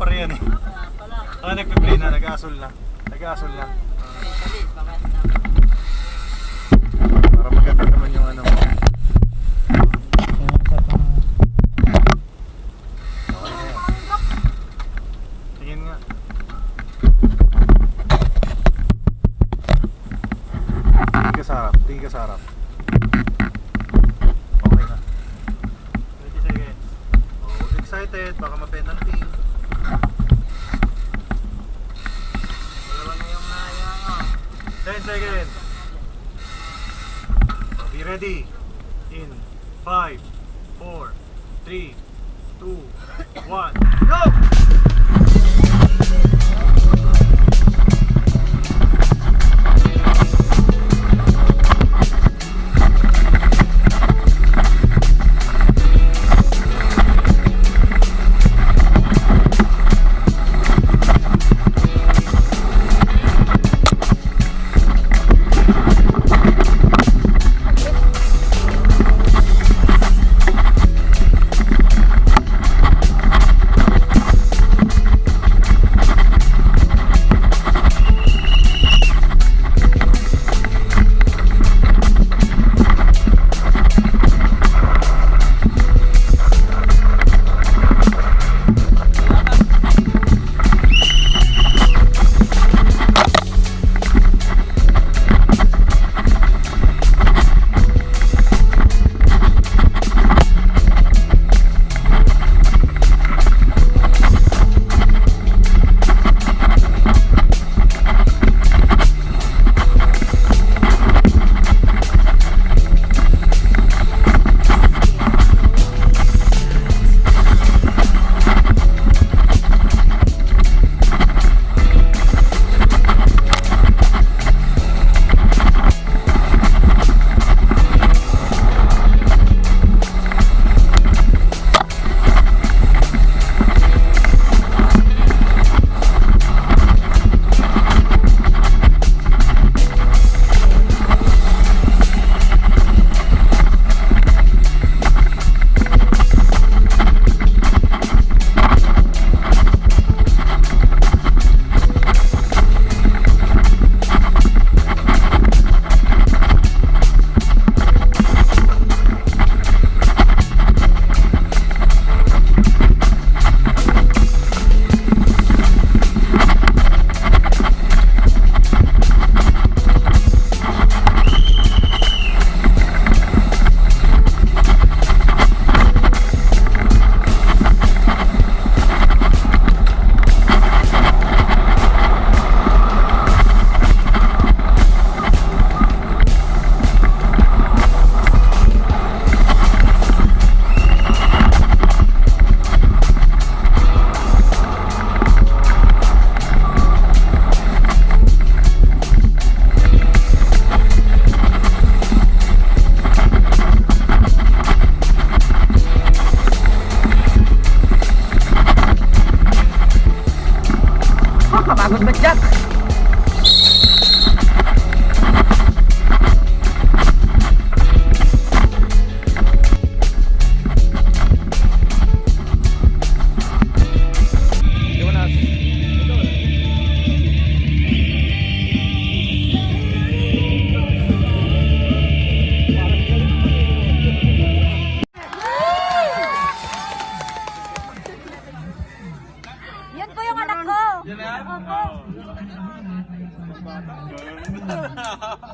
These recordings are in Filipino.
pa rin yan eh. Nagpe-play na, nag-aasol na. Nag-aasol na. Para maganda naman yung ano mo. Okay na yan. Tingin nga. Tingin ka sa harap, tingin ka sa harap. Okay na. 20 seconds. Oh, excited, baka ma-penalty. Dalawa na yung naya nga. 10 seconds. Be ready. In 5, 4, 3, 2, 1, go!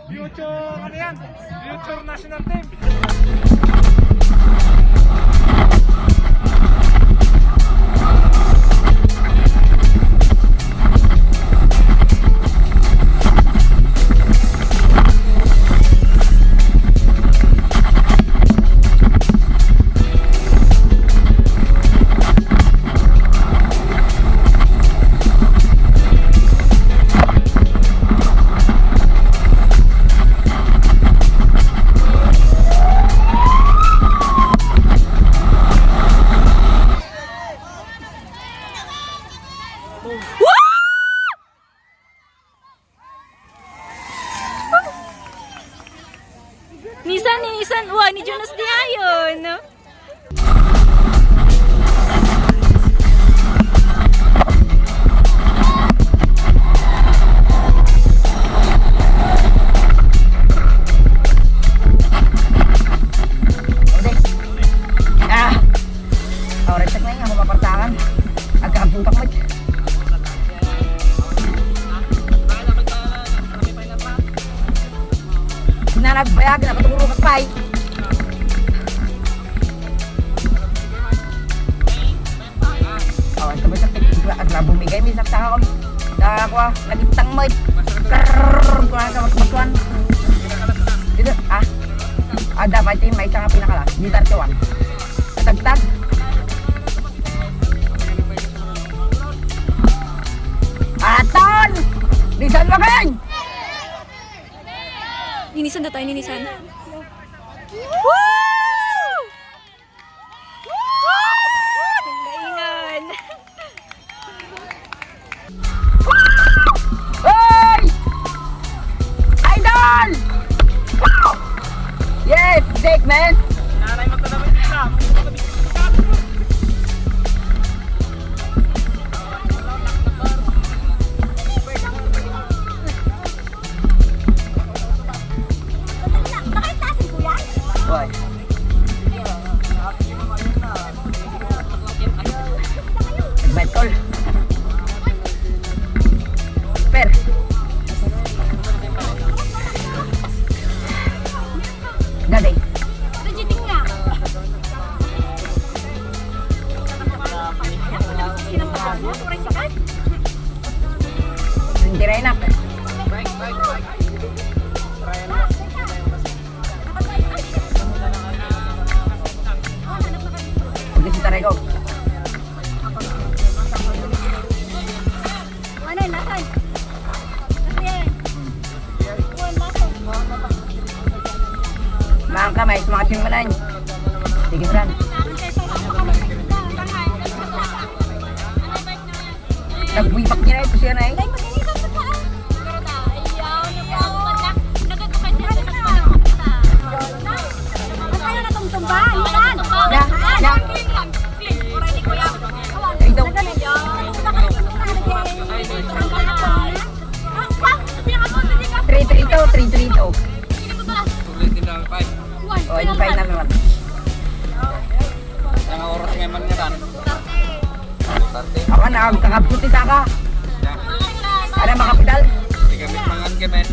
Future, ano yan? Future national team. Nisan, wah, ni Jonas di ayon. lagi nakaturo ka pa eh. Oh, ito ba sa bumigay may sakta ako. Ako nagintang mo. Krrrr, kuha ka magmatuan. Dito, dapat yung may isang pinakala. Dito artuan. Tagtag. Aton! Nisan mo kayo! Ninisan na tayo, ninisan. Woo! Kaingan. Hey! Idol! Wow! Yes, Jake, man! Nanay magkadamit ka. Boy. Nag-battle. Per. Gaday. Hindi rin na. Hindi si Taray ko. Maang kamay, sumakasing manan. Sige ran. Nagbuipak niya na ito siya na eh. Oh, ini pain naman. Ang oras ngayon nga tan. Ako na kakapsuti sa ka. Ada makapidal. Tiga mangan ke men.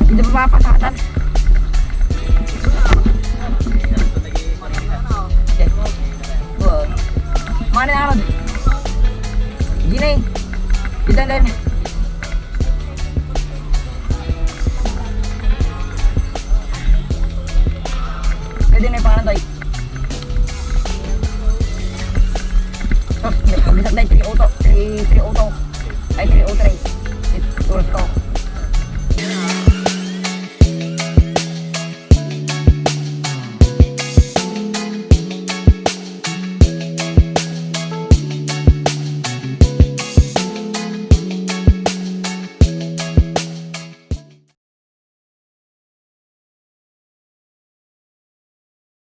Hindi pa mapasatan. Mana na naman? Gini. Kita din. Pwede na yung pangalan tayo. Tos, bisa tayo 3 auto. 3 auto. Ay 3 auto 3. Ito to.